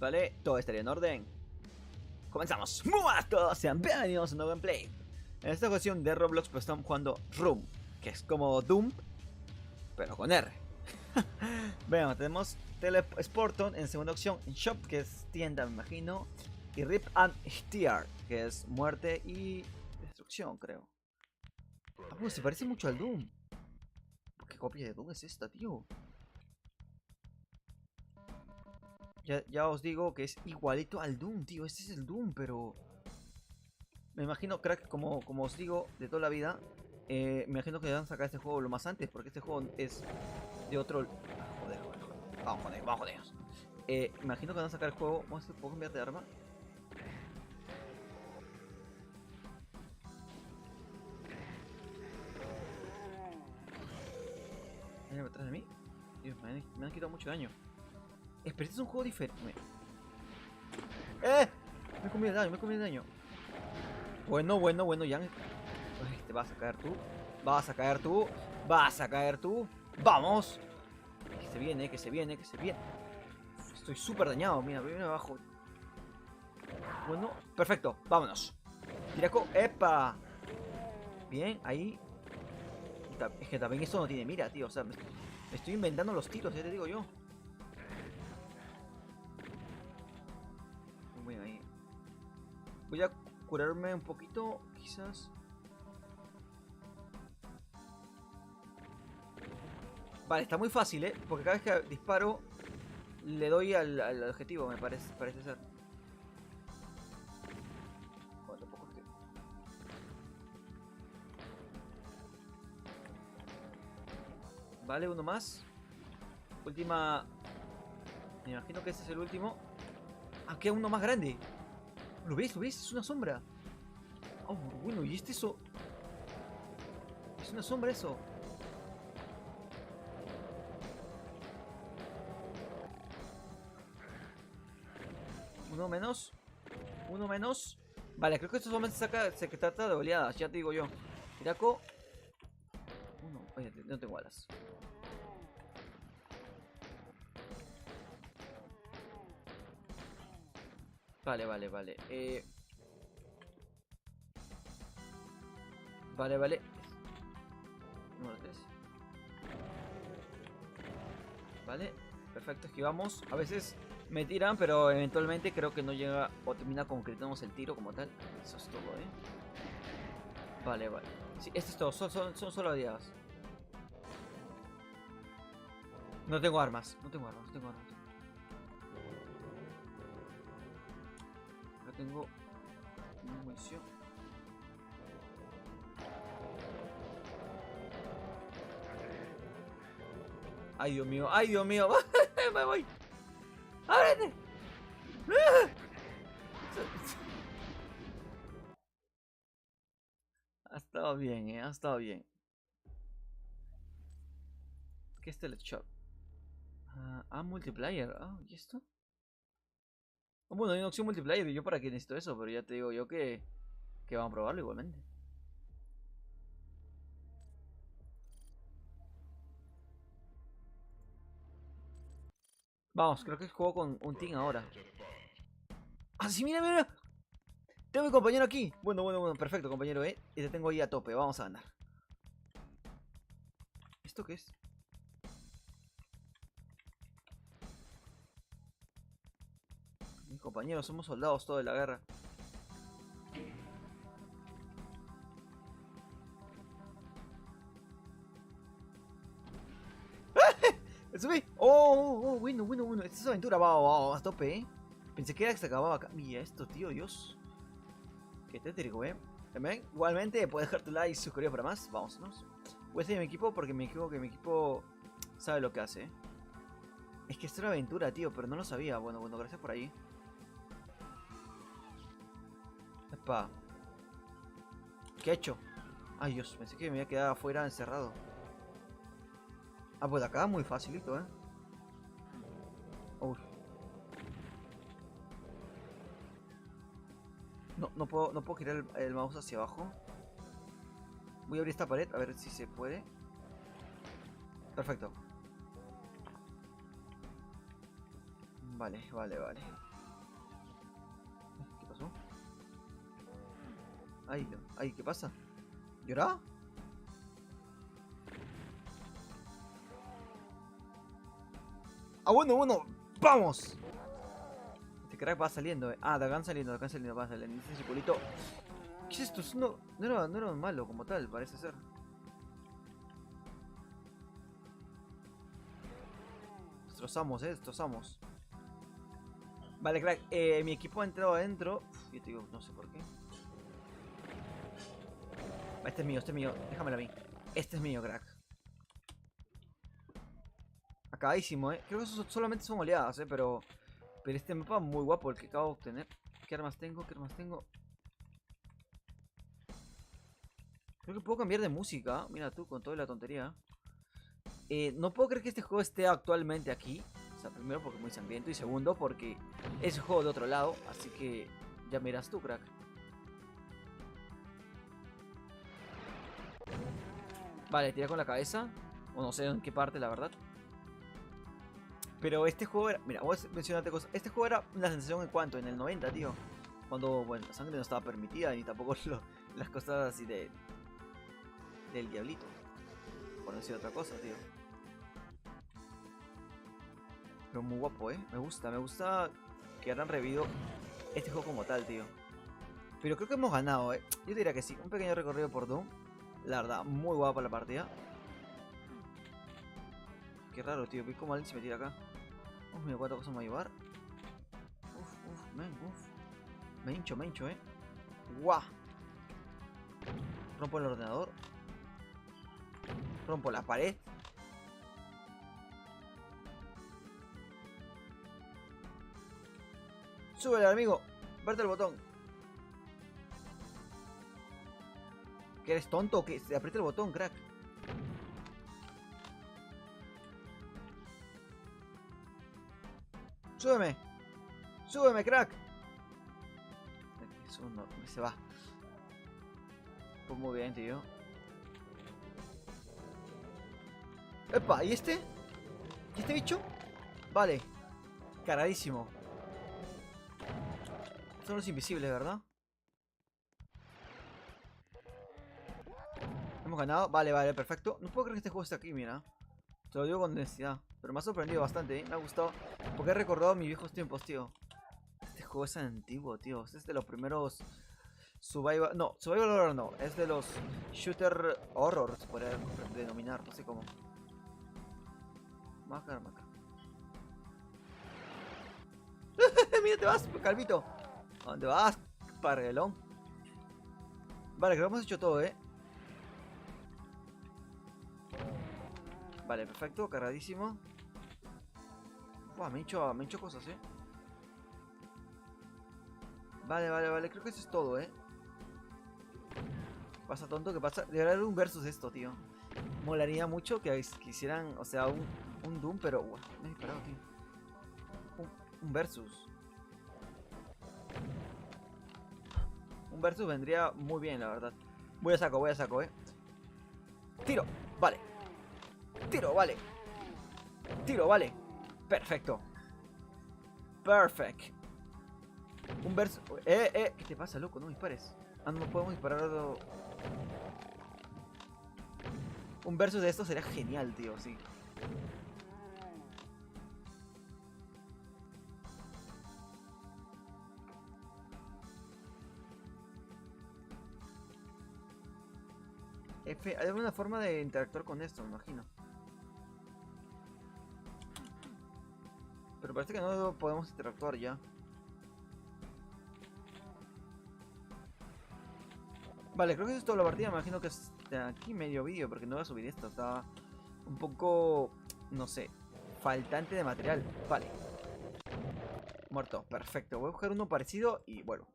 Vale, todo estaría en orden. Comenzamos. Muy buenas a todos, sean bienvenidos a un nuevo gameplay. En esta ocasión de Roblox pues estamos jugando Room, que es como Doom, pero con R. Veamos, tenemos Telesporton en segunda opción, en Shop, que es tienda, me imagino, y Rip and Steer, que es muerte y destrucción, creo. Ah, pues se parece mucho al Doom. ¿Qué copia de Doom es esta, tío? Ya os digo que es igualito al Doom, tío. Este es el Doom, pero... Me imagino, crack, como os digo, de toda la vida, me imagino que van a sacar este juego lo más antes, porque este juego es de otro... Ah, joder. Vamos con ellos. Me imagino que van a sacar el juego... ¿Puedo cambiar de arma? ¿Viene detrás de mí? Dios, me han quitado mucho daño. Pero este es un juego diferente. Me comí el daño. Bueno, ya. Te vas a caer tú. Vas a caer tú. ¡Vamos! Que se viene. Estoy súper dañado. Mira, viene abajo. Bueno, perfecto. Vámonos. Tiraco. ¡Epa! Bien, ahí. Es que también esto no tiene mira, tío. O sea, me estoy inventando los tiros, ya te digo yo. Muy bien ahí. Voy a curarme un poquito, quizás. Vale, está muy fácil, porque cada vez que disparo le doy al objetivo, parece ser. Bueno, tampoco es que... Vale, uno más. Última... Me imagino que este es el último. Ah, queda uno más grande. ¿Lo ves? Es una sombra. Oh, bueno, ¿y eso? Es una sombra eso. Uno menos. Vale, creo que esto solamente se trata de oleadas, ya te digo yo. Tiraco. Uno, oye, no tengo alas. Vale. Vale. Número 3. Vale, perfecto, esquivamos. A veces me tiran, pero eventualmente creo que no llega o termina concretamos el tiro como tal. Eso es todo, Vale. Sí, esto es todo, son solo aliados. No tengo armas. Acá tengo munición. Ay, Dios mío. Me voy. ¡Ábrete! Ha estado bien, ha estado bien. ¿Qué es el shop? Multiplayer. ¿Y esto? Bueno, hay una opción multiplayer. ¿Y yo para qué necesito eso? Pero ya te digo yo que vamos a probarlo igualmente. Vamos, creo que juego con un team ahora. ¡Ah, sí, mira! Tengo a mi compañero aquí. Bueno, perfecto, compañero, Y te tengo ahí a tope, vamos a ganar. ¿Esto qué es? Mis compañeros, somos soldados todos de la guerra. ¡Subí! Bueno. Esta es aventura, vamos, a tope, Pensé que era que se acababa acá. Mira esto, tío, Dios. Qué tétrico, También, igualmente, puedes dejar tu like y suscribirte para más. Vámonos. Voy a seguir mi equipo porque me equivoco que mi equipo sabe lo que hace, Es que esto era aventura, tío, pero no lo sabía. Bueno, gracias por ahí. Epa. ¿Qué he hecho? Ay, Dios, pensé que me había quedado afuera encerrado. Pues acá muy facilito, Uy. No puedo girar el mouse hacia abajo. Voy a abrir esta pared a ver si se puede. Perfecto. Vale. Ay, ¿qué pasa? ¿Llora? Ah, bueno, ¡vamos! Este crack va saliendo, Ah, de acá saliendo, va saliendo. Este circulito. ¿Qué es esto? No era malo como tal, parece ser. Destrozamos. Vale, crack, mi equipo ha entrado adentro. Yo te digo, no sé por qué. Este es mío, déjamelo a mí. Este es mío, crack. Acabadísimo, creo que eso solamente son oleadas, pero este mapa muy guapo el que acabo de obtener. ¿Qué armas tengo? Creo que puedo cambiar de música. Mira tú, con toda la tontería. No puedo creer que este juego esté actualmente aquí. O sea, primero porque es muy sangriento. Y segundo porque es un juego de otro lado. Así que ya miras tú, crack. Vale, tira con la cabeza. O no sé en qué parte, la verdad. Pero este juego era... Mira, voy a mencionarte cosas. Este juego era una sensación en cuanto, en el 90, tío. Cuando, bueno, la sangre no estaba permitida. Ni tampoco las cosas así de... del diablito. Por decir otra cosa, tío. Pero muy guapo, me gusta que hayan revivido este juego como tal, tío. Pero creo que hemos ganado, Yo diría que sí, un pequeño recorrido por Doom. La verdad, muy guapa la partida. Qué raro, tío, vi como alguien se me tira acá. Mira cuántas cosas me va a llevar. Me hincho, Guau. Rompo el ordenador. Rompo la pared. Súbele, amigo. Aparte el botón. ¿Que eres tonto o qué? Aprieta el botón, crack. Súbeme. Súbeme, crack. Eso no, se va. Pues muy bien, tío. Epa, ¿y este? ¿Y este bicho? Vale. Caradísimo. Son los invisibles, ¿verdad? Hemos ganado. Vale, perfecto. No puedo creer que este juego esté aquí, mira. Te lo digo con densidad. Pero me ha sorprendido bastante, Me ha gustado. Porque he recordado mis viejos tiempos, tío. Este juego es antiguo, tío. Es de los primeros survival... No, survival horror no. Es de los shooter horror, se podría denominar. No sé cómo. Maca. Mira, te vas, calvito. ¿A dónde vas, parguelón? Vale, creo que hemos hecho todo, Vale, perfecto, cargadísimo. Buah, me he hecho cosas, Vale, creo que eso es todo, Pasa tonto, ¿qué pasa? Debería haber un versus de esto, tío. Molaría mucho que hicieran, o sea, un Doom, pero... me he disparado, tío. Un versus. Un versus vendría muy bien, la verdad. Voy a saco, Tiro, vale. Tiro, vale. Perfecto. Perfect. Un versus... ¿Qué te pasa, loco? No dispares. Ah, no podemos disparar. Un versus de esto sería genial, tío, sí. Hay alguna forma de interactuar con esto, me imagino. Pero parece que no podemos interactuar ya. Vale, creo que eso es toda la partida. Me imagino que está aquí medio vídeo, porque no voy a subir esto. Está un poco, no sé, faltante de material. Vale. Muerto, perfecto. Voy a buscar uno parecido y bueno,